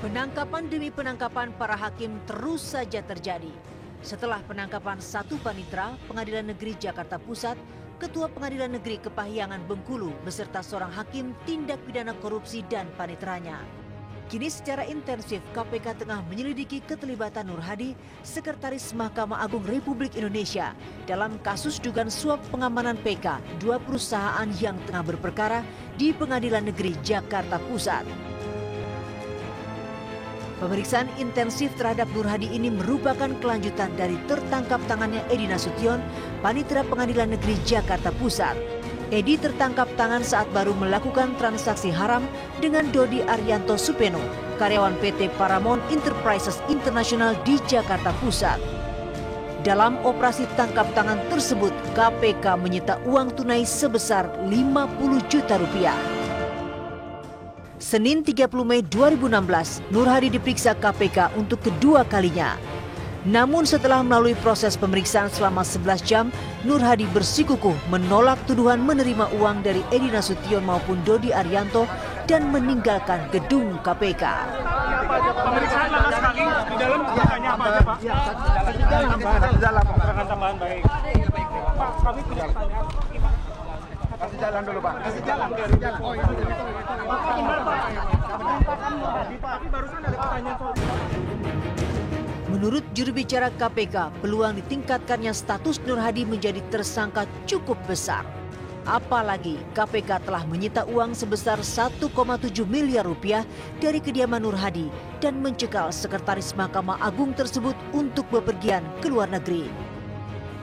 Penangkapan demi penangkapan para hakim terus saja terjadi. Setelah penangkapan satu panitera Pengadilan Negeri Jakarta Pusat, Ketua Pengadilan Negeri Kepahyangan Bengkulu beserta seorang hakim tindak pidana korupsi dan paniteranya. Kini secara intensif KPK tengah menyelidiki keterlibatan Nur Hadi, Sekretaris Mahkamah Agung Republik Indonesia, dalam kasus dugaan suap pengamanan PK dua perusahaan yang tengah berperkara di Pengadilan Negeri Jakarta Pusat. Pemeriksaan intensif terhadap Nur Hadi ini merupakan kelanjutan dari tertangkap tangannya Edi Nasution, Panitera Pengadilan Negeri Jakarta Pusat. Edi tertangkap tangan saat baru melakukan transaksi haram dengan Dodi Arianto Supeno, karyawan PT Paramount Enterprises International di Jakarta Pusat. Dalam operasi tangkap tangan tersebut, KPK menyita uang tunai sebesar 50 juta rupiah. Senin 30 Mei 2016, Nur Hadi diperiksa KPK untuk kedua kalinya. Namun setelah melalui proses pemeriksaan selama 11 jam, Nur Hadi bersikukuh menolak tuduhan menerima uang dari Edi Nasution maupun Dodi Arianto dan meninggalkan gedung KPK. Pemeriksaan lama sekali, di dalam ditanya apa aja Pak? Di dalam tambahan baik. Pak, kami punya pertanyaan. Kasih jalan dulu Pak. Kasih jalan. Pak, barusan ada pertanyaan soal. Menurut juru bicara KPK, peluang ditingkatkannya status Nur Hadi menjadi tersangka cukup besar. Apalagi KPK telah menyita uang sebesar 1,7 miliar rupiah dari kediaman Nur Hadi dan mencekal Sekretaris Mahkamah Agung tersebut untuk bepergian ke luar negeri.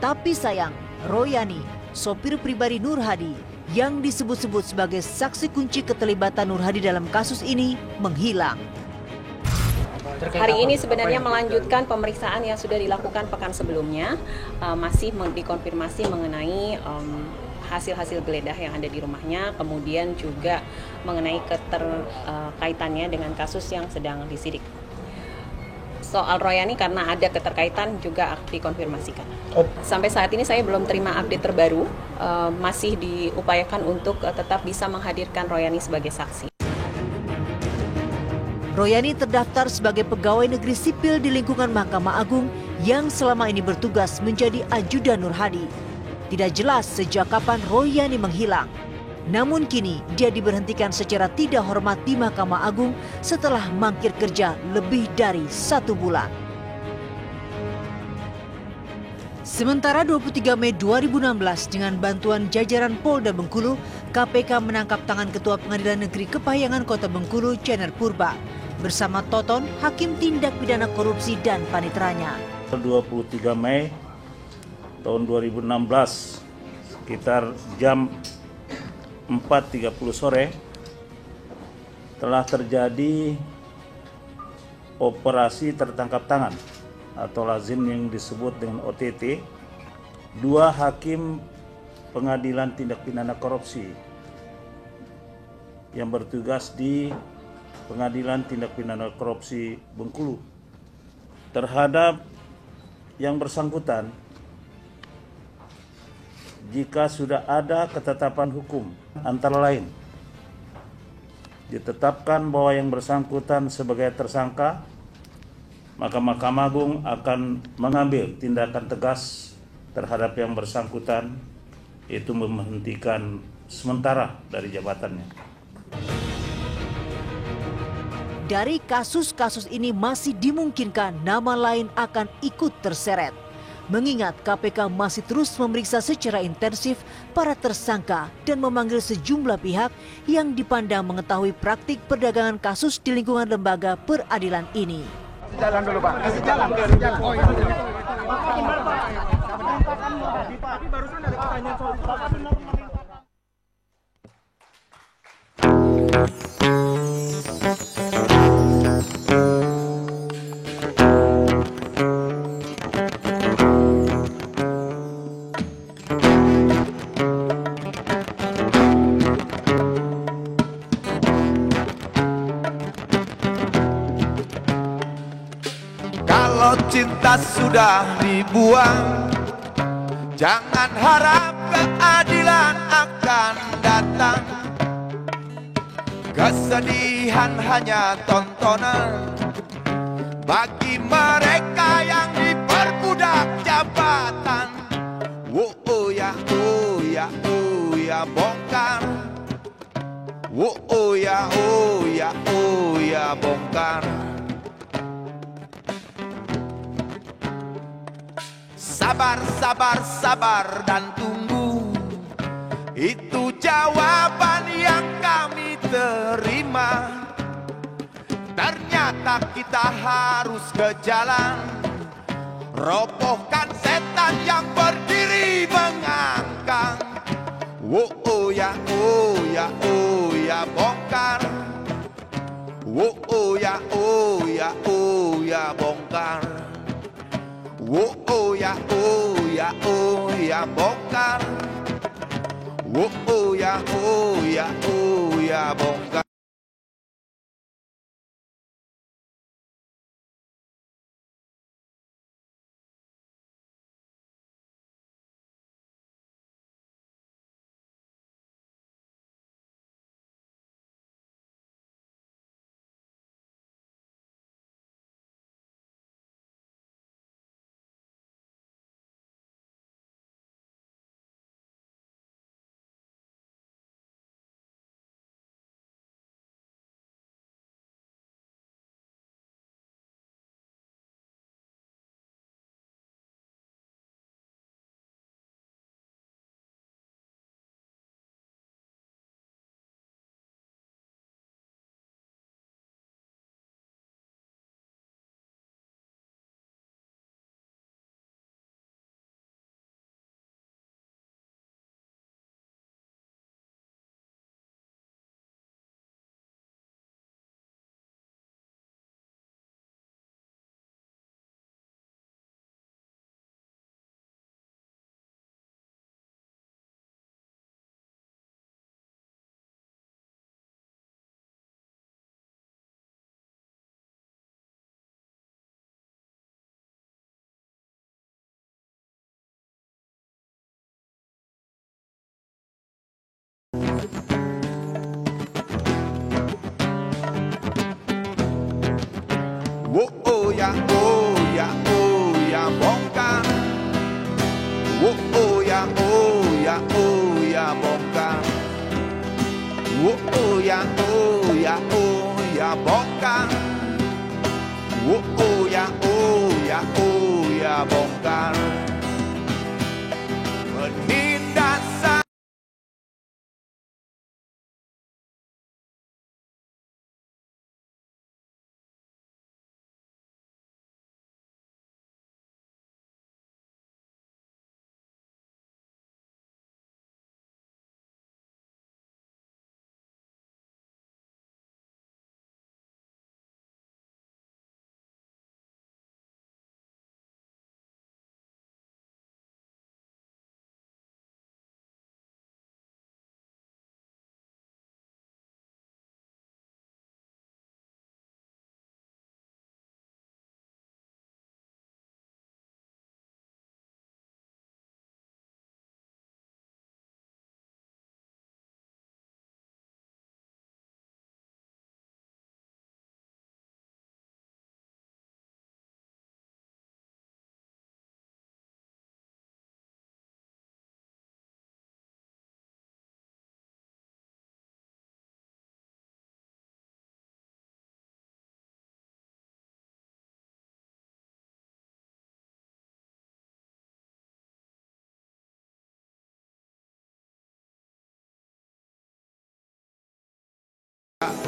Tapi sayang, Royani, sopir pribadi Nur Hadi yang disebut-sebut sebagai saksi kunci keterlibatan Nur Hadi dalam kasus ini menghilang. Hari ini sebenarnya melanjutkan pemeriksaan yang sudah dilakukan pekan sebelumnya, masih dikonfirmasi mengenai hasil-hasil geledah yang ada di rumahnya, kemudian juga mengenai keterkaitannya dengan kasus yang sedang disidik. Soal Royani karena ada keterkaitan juga dikonfirmasikan. Sampai saat ini saya belum terima update terbaru, masih diupayakan untuk tetap bisa menghadirkan Royani sebagai saksi. Royani terdaftar sebagai pegawai negeri sipil di lingkungan Mahkamah Agung yang selama ini bertugas menjadi ajudan Nur Hadi. Tidak jelas sejak kapan Royani menghilang. Namun kini dia diberhentikan secara tidak hormat di Mahkamah Agung setelah mangkir kerja lebih dari 1 bulan. Sementara 23 Mei 2016 dengan bantuan jajaran Polda Bengkulu, KPK menangkap tangan Ketua Pengadilan Negeri Kepahyangan Kota Bengkulu, Cener Purba, bersama Toton, Hakim Tindak Pidana Korupsi dan paniteranya. 23 Mei tahun 2016 sekitar jam 4.30 sore telah terjadi operasi tertangkap tangan atau lazim yang disebut dengan OTT 2 hakim Pengadilan Tindak Pidana Korupsi yang bertugas di Pengadilan Tindak Pidana Korupsi Bengkulu terhadap yang bersangkutan jika sudah ada ketetapan hukum, antara lain ditetapkan bahwa yang bersangkutan sebagai tersangka, maka Mahkamah Agung akan mengambil tindakan tegas terhadap yang bersangkutan, yaitu memberhentikan sementara dari jabatannya. Dari kasus-kasus ini masih dimungkinkan nama lain akan ikut terseret. Mengingat KPK masih terus memeriksa secara intensif para tersangka dan memanggil sejumlah pihak yang dipandang mengetahui praktik perdagangan kasus di lingkungan lembaga peradilan ini. Jalan dulu Pak. Kasih jalan. Pak, barusan ada pertanyaan soal Kalau cinta sudah dibuang, jangan harap keadilan akan datang. Kesedihan hanya tontonan bagi mereka yang diperbudak jabatan. Oh ya, oh ya, oh ya, bongkar. Oh ya, oh ya, oh ya, bongkar. Sabar, sabar, sabar dan tunggu. Itu jawaban yang kami terima. Ternyata kita harus ke jalan, robohkan setan yang berdiri mengangkang. Oh ya, oh ya, oh ya, bongkar. Oh ya, oh ya, oh ya, bongkar. Oh ya, oh ya, oh ya, bongkar. Oh ya, oh ya, oh ya, bongkar. Oh ya, oh ya, oh ya, bongkar. Oh ya, oh ya, oh ya, bongkar. Oh ya, oh ya, oh ya, bongkar. Oh ya, oh ya, oh ya, bongkar. Menindas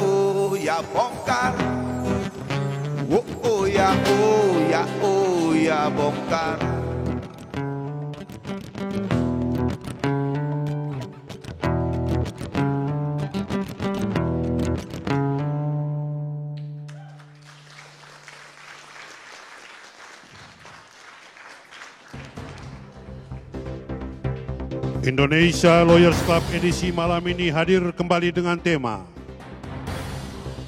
oh ya, bongkar. Oh ya, oh ya, oh ya, bongkar. Indonesia Lawyers Club edisi malam ini hadir kembali dengan tema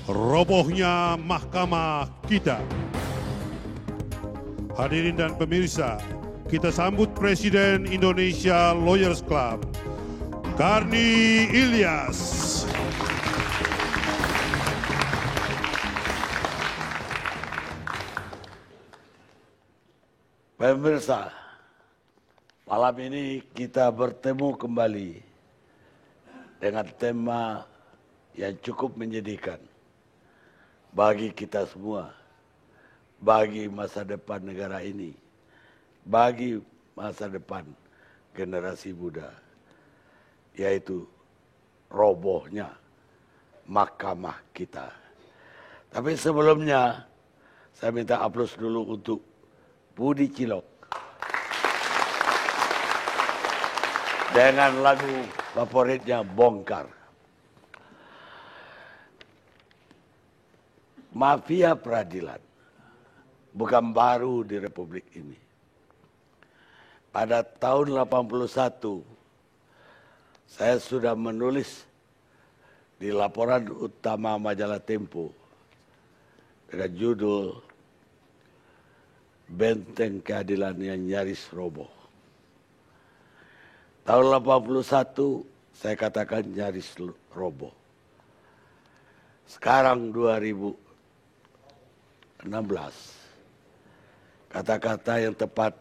Robohnya Mahkamah Kita. Hadirin dan pemirsa, kita sambut Presiden Indonesia Lawyers Club, Karni Ilyas. Pemirsa, malam ini kita bertemu kembali dengan tema yang cukup menyedihkan bagi kita semua, bagi masa depan negara ini, bagi masa depan generasi muda, yaitu robohnya mahkamah kita. Tapi sebelumnya, saya minta aplaus dulu untuk Budi Cilok dengan lagu favoritnya Bongkar. Mafia peradilan bukan baru di Republik ini. Pada tahun 81, saya sudah menulis di laporan utama majalah Tempo dengan judul Benteng Keadilan yang Nyaris Roboh. Tahun 81 saya katakan nyaris roboh. Sekarang 2016, kata-kata yang tepat,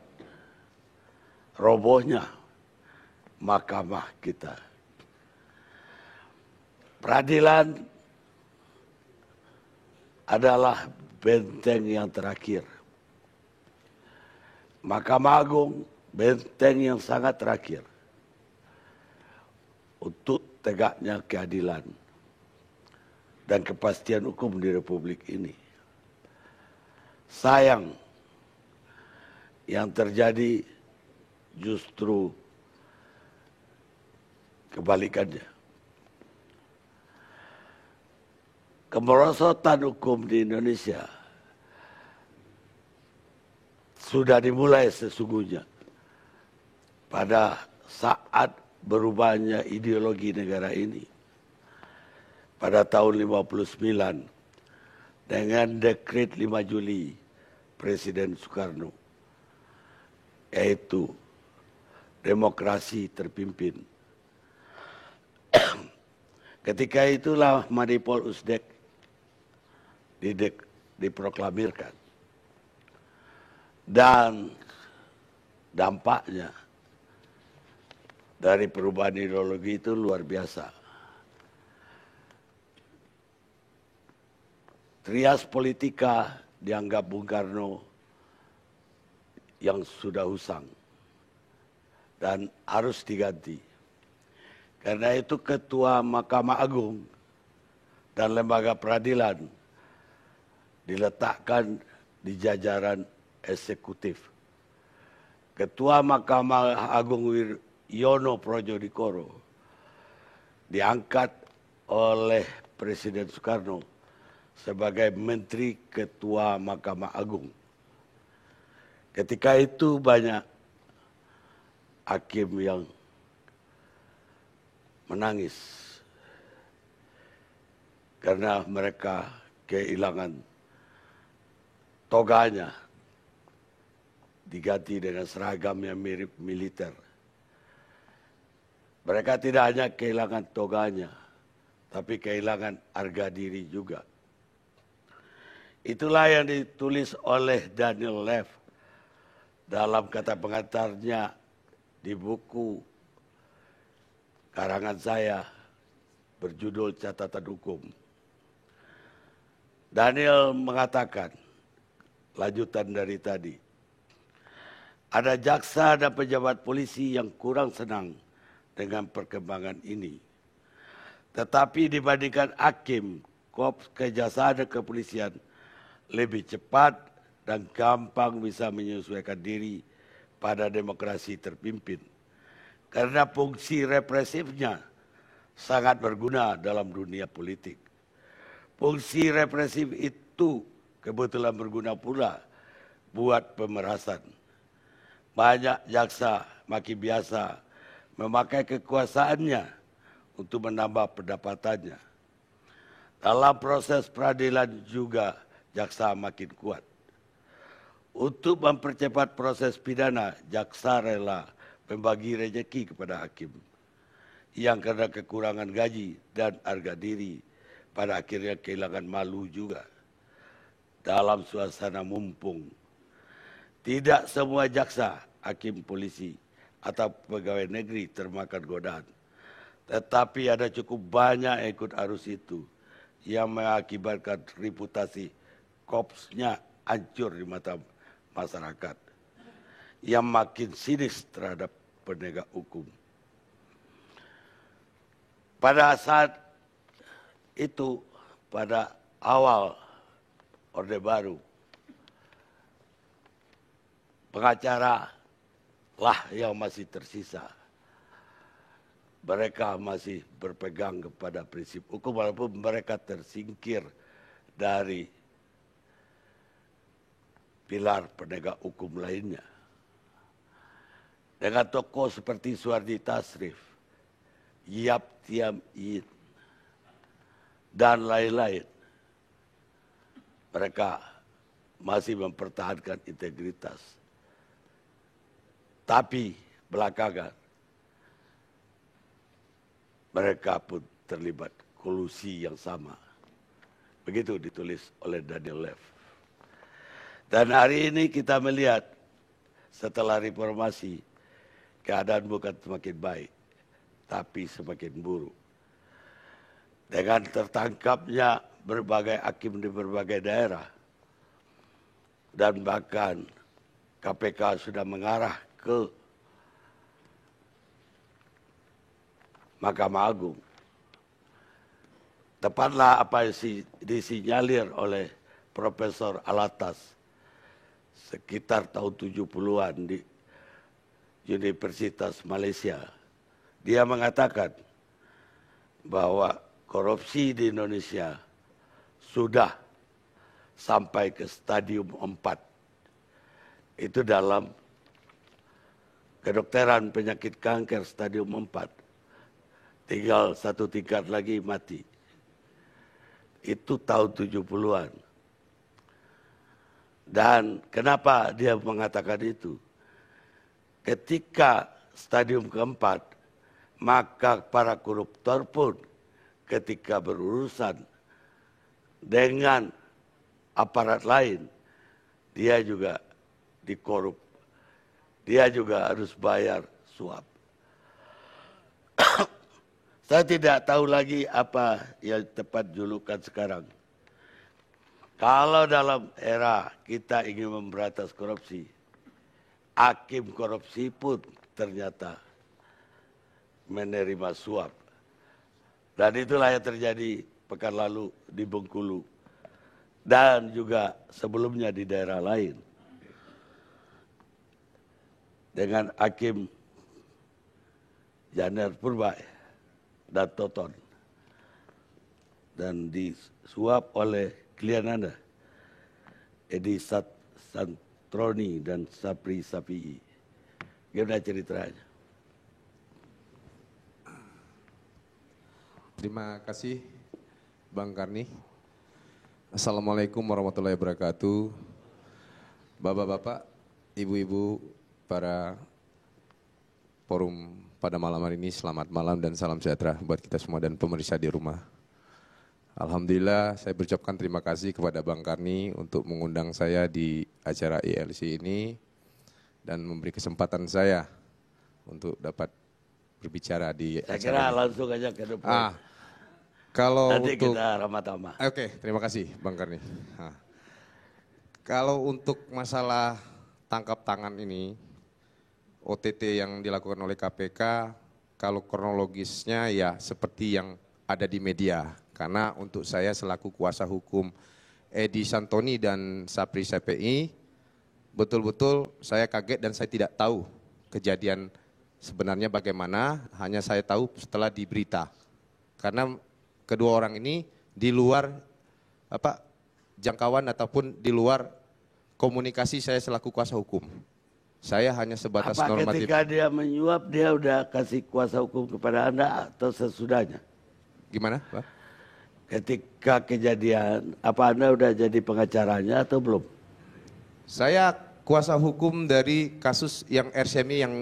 robohnya mahkamah kita. Peradilan adalah benteng yang terakhir. Mahkamah Agung benteng yang sangat terakhir untuk tegaknya keadilan dan kepastian hukum di Republik ini. Sayang, yang terjadi justru kebalikannya. Kemerosotan hukum di Indonesia sudah dimulai sesungguhnya pada saat berubahnya ideologi negara ini pada tahun 59 dengan dekret 5 Juli Presiden Soekarno, yaitu demokrasi terpimpin. Ketika itulah Manipul Usdek diproklamirkan. Dan dampaknya dari perubahan ideologi itu luar biasa. Trias politika dianggap Bung Karno yang sudah usang dan harus diganti. Karena itu Ketua Mahkamah Agung dan lembaga peradilan diletakkan di jajaran eksekutif. Ketua Mahkamah Agung Yono Projodikoro diangkat oleh Presiden Soekarno sebagai Menteri Ketua Mahkamah Agung. Ketika itu banyak hakim yang menangis karena mereka kehilangan toganya, diganti dengan seragam yang mirip militer. Mereka tidak hanya kehilangan toganya, tapi kehilangan harga diri juga. Itulah yang ditulis oleh Daniel Lev dalam kata pengantarnya di buku karangan saya berjudul Catatan Hukum. Daniel mengatakan, lanjutan dari tadi, ada jaksa dan pejabat polisi yang kurang senang dengan perkembangan ini. Tetapi dibandingkan hakim, korps kejaksaan dan kepolisian lebih cepat dan gampang bisa menyesuaikan diri pada demokrasi terpimpin. Karena fungsi represifnya sangat berguna dalam dunia politik. Fungsi represif itu kebetulan berguna pula buat pemerasan. Banyak jaksa makin biasa memakai kekuasaannya untuk menambah pendapatannya. Dalam proses peradilan juga jaksa makin kuat. Untuk mempercepat proses pidana, jaksa rela membagi rezeki kepada hakim yang karena kekurangan gaji dan harga diri pada akhirnya kehilangan malu juga dalam suasana mumpung. Tidak semua jaksa, hakim, polisi, atau pegawai negeri termakan godaan. Tetapi ada cukup banyak yang ikut arus itu yang mengakibatkan reputasi korpsnya hancur di mata masyarakat. Yang makin sinis terhadap penegak hukum. Pada saat itu, pada awal Orde Baru, pengacara lah yang masih tersisa. Mereka masih berpegang kepada prinsip hukum walaupun mereka tersingkir dari pilar penegak hukum lainnya. Dengan tokoh seperti Suhardi Tasrif, Yap Tiam Yin, dan lain-lain, mereka masih mempertahankan integritas. Tapi belakangan mereka pun terlibat kolusi yang sama. Begitu ditulis oleh Daniel Lev. Dan hari ini kita melihat setelah reformasi, keadaan bukan semakin baik, tapi semakin buruk. Dengan tertangkapnya berbagai hakim di berbagai daerah, dan bahkan KPK sudah mengarah ke Mahkamah Agung. Tepatlah apa yang disinyalir oleh Profesor Alatas sekitar tahun 70-an di Universitas Malaysia. Dia mengatakan bahwa korupsi di Indonesia sudah sampai ke stadium 4. Itu dalam kedokteran penyakit kanker stadium 4. Tinggal satu tingkat lagi mati. Itu tahun 70-an. Dan kenapa dia mengatakan itu? Ketika stadium keempat, maka para koruptor pun ketika berurusan dengan aparat lain, dia juga dikorup. Dia juga harus bayar suap. Saya tidak tahu lagi apa yang tepat julukan sekarang. Kalau dalam era kita ingin memberantas korupsi, hakim korupsi pun ternyata menerima suap. Dan itulah yang terjadi pekan lalu di Bengkulu. Dan juga sebelumnya di daerah lain. Dengan hakim Janer Purba dan Toton. Dan disuap oleh klien Anda, Edi Santroni dan Sapri Sapii. Gimana ceritanya? Terima kasih Bang Karni. Assalamualaikum warahmatullahi wabarakatuh. Bapak-bapak, ibu-ibu, para forum pada malam hari ini, selamat malam dan salam sejahtera buat kita semua dan pemirsa di rumah. Alhamdulillah saya berucapkan terima kasih kepada Bang Karni untuk mengundang saya di acara ILC ini dan memberi kesempatan saya untuk dapat berbicara di saya acara kira ini. langsung aja ke depan. Kalau nanti untuk, kita ramah-tamah. Oke, terima kasih Bang Karni. Kalau untuk masalah tangkap tangan ini, OTT yang dilakukan oleh KPK, kalau kronologisnya ya seperti yang ada di media. Karena untuk saya selaku kuasa hukum Edi Santoni dan Sapri CPI, betul-betul saya kaget dan saya tidak tahu kejadian sebenarnya bagaimana, hanya saya tahu setelah di berita. Karena kedua orang ini di luar jangkauan ataupun di luar komunikasi saya selaku kuasa hukum. Saya hanya sebatas normatif. Ketika dia menyuap, dia udah kasih kuasa hukum kepada Anda atau sesudahnya? Gimana, Pak? Ketika kejadian, apa Anda udah jadi pengacaranya atau belum? Saya kuasa hukum dari kasus yang RCMI yang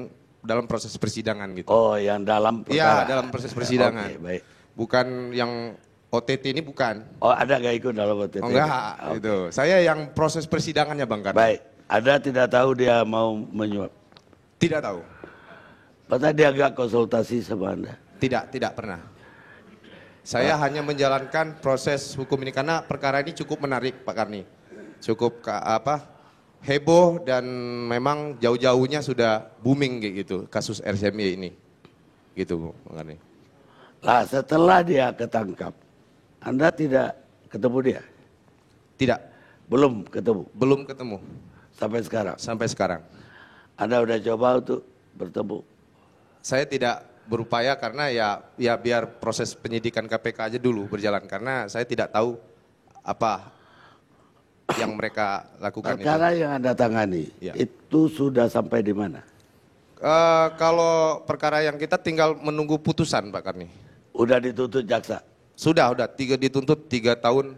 dalam proses persidangan gitu. Oh, yang dalam perkara. Iya, dalam proses persidangan. Oke, baik. Bukan yang OTT ini bukan. Oh, ada nggak ikut dalam OTT? Oh, enggak, itu. Saya yang proses persidangannya Bang Karni. Baik. Anda tidak tahu dia mau menyuap? Tidak tahu. Padahal dia agak konsultasi sama Anda? Tidak pernah. Saya hanya menjalankan proses hukum ini karena perkara ini cukup menarik Pak Karni. Cukup heboh dan memang jauh-jauhnya sudah booming gitu kasus RCMY ini. Gitu Pak Karni. Lah setelah dia ketangkap, Anda tidak ketemu dia? Tidak. Belum ketemu? Belum ketemu. Sampai sekarang? Sampai sekarang. Anda udah coba untuk bertemu? Saya tidak berupaya karena ya biar proses penyidikan KPK aja dulu berjalan karena saya tidak tahu apa yang mereka lakukan. Perkara yang Anda tangani itu sudah sampai di mana? Kalau perkara yang kita tinggal menunggu putusan Pak Karni. Udah dituntut jaksa? Sudah dituntut 3 tahun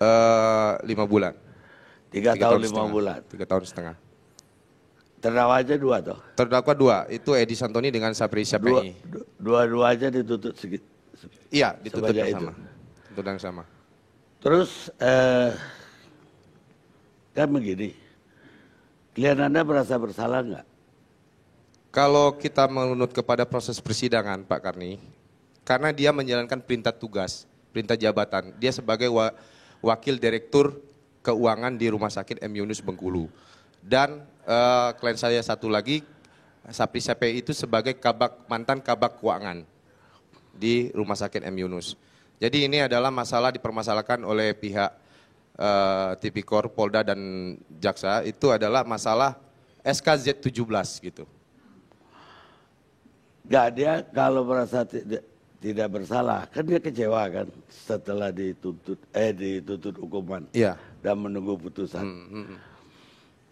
5 bulan. 3 tahun 5 bulan? 3 tahun setengah. Terdakwa aja 2 toh? Terdakwa 2, itu Edi Santoni dengan Sapri Syafei. Dua-dua aja dituntut segitu? Iya, dituntut yang sama. Tuntut yang sama. Terus kan begini, klien Anda merasa bersalah nggak? Kalau kita menurut kepada proses persidangan Pak Karni, karena dia menjalankan perintah tugas, perintah jabatan, dia sebagai wakil direktur keuangan di Rumah Sakit M. Yunus Bengkulu. Dan klien saya satu lagi, Sapri Syafei itu sebagai mantan kabak keuangan di Rumah Sakit M. Yunus. Jadi ini adalah masalah dipermasalahkan oleh pihak Tipikor, Polda dan Jaksa, itu adalah masalah SKZ 17 gitu. Nggak, dia kalau merasa tidak bersalah, kan dia kecewa kan setelah dituntut hukuman dan menunggu putusan.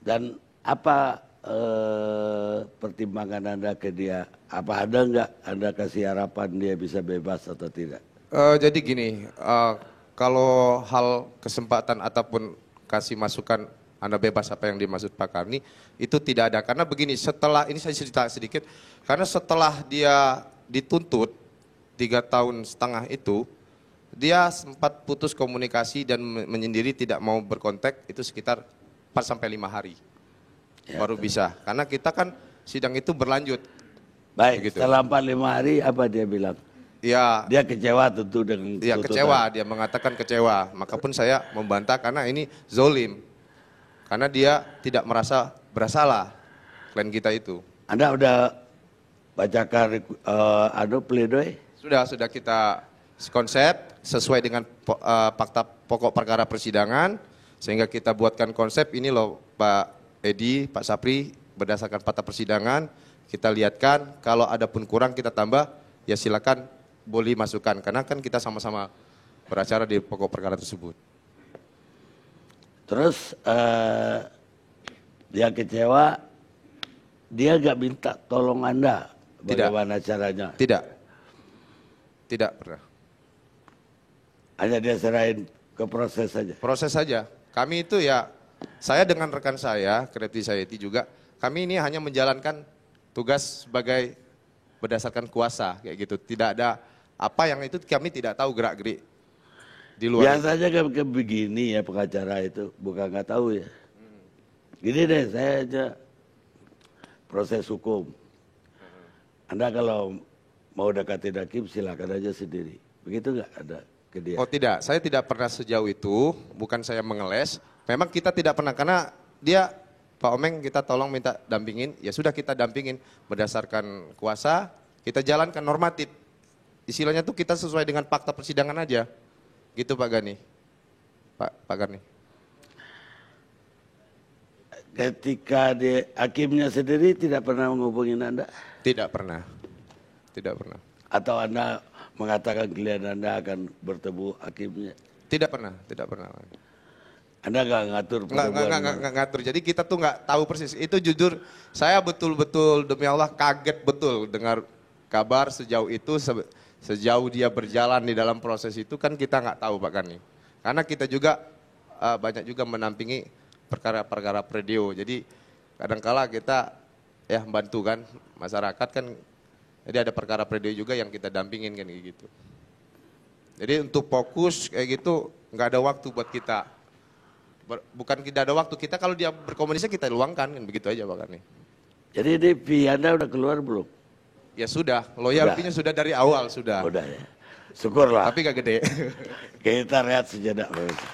Dan apa pertimbangan Anda ke dia? Apa ada nggak Anda kasih harapan dia bisa bebas atau tidak? Jadi gini, kalau hal kesempatan ataupun kasih masukan Anda bebas apa yang dimaksud Pak Karni, itu tidak ada. Karena begini, setelah, ini saya cerita sedikit, karena setelah dia dituntut 3 tahun setengah itu, dia sempat putus komunikasi dan menyendiri tidak mau berkontak, itu sekitar 4-5 hari. Baru bisa, karena kita kan sidang itu berlanjut. Baik, gitu. Setelah 4-5 hari apa dia bilang? Ya, dia kecewa tentu dengan ya kecewa, dia mengatakan kecewa. Maka pun saya membantah karena ini zolim. Karena dia tidak merasa bersalah, klien kita itu. Anda udah bacakan pledoi? Sudah kita konsep sesuai dengan fakta pokok perkara persidangan, sehingga kita buatkan konsep ini loh Pak Edi, Pak Sapri, berdasarkan fakta persidangan, kita lihatkan, kalau ada pun kurang kita tambah, ya silakan boleh masukkan, karena kan kita sama-sama beracara di pokok perkara tersebut. Terus dia kecewa, dia gak minta tolong Anda, bagaimana caranya? Tidak pernah. Hanya dia serahin ke proses saja? Proses saja, kami itu ya, saya dengan rekan saya, Creative Society juga, kami ini hanya menjalankan tugas sebagai berdasarkan kuasa, kayak gitu. Tidak ada apa yang itu kami tidak tahu gerak-gerik di luar. Biasanya kayak begini ya pengacara itu, bukan nggak tahu ya. Gini deh, saya aja proses hukum. Anda kalau mau dekati hakim silakan aja sendiri. Begitu nggak ada ke dia? Oh tidak, saya tidak pernah sejauh itu, bukan saya mengeles. Memang kita tidak pernah, karena dia, Pak Omeng kita tolong minta dampingin, ya sudah kita dampingin berdasarkan kuasa, kita jalankan normatif. Istilahnya tuh kita sesuai dengan fakta persidangan aja. Gitu Pak Gani. Pak Gani. Ketika hakimnya sendiri tidak pernah menghubungi Anda? Tidak pernah. Tidak pernah. Atau Anda mengatakan klien Anda akan bertemu hakimnya? Tidak pernah, tidak pernah. Anda nggak ngatur pertemuan? Nggak ngatur. Jadi kita tuh nggak tahu persis. Itu jujur, saya betul-betul demi Allah kaget betul dengar kabar sejauh itu, sejauh dia berjalan di dalam proses itu kan kita nggak tahu Pak Karni. Karena kita juga banyak juga menampingi perkara-perkara predio. Jadi kadangkala kita ya membantu kan masyarakat kan. Jadi ada perkara predio juga yang kita dampingin kan gitu. Jadi untuk fokus kayak gitu nggak ada waktu buat kita Bukan tidak ada waktu, kita kalau dia berkomunikasi kita luangkan, kan begitu aja Pak Karni. Jadi ini fee Anda udah keluar belum? Ya sudah, loyaltinya sudah dari awal sudah. Udah ya. Syukurlah. Tapi gak gede. Kita lihat sejenak. Pemirsa.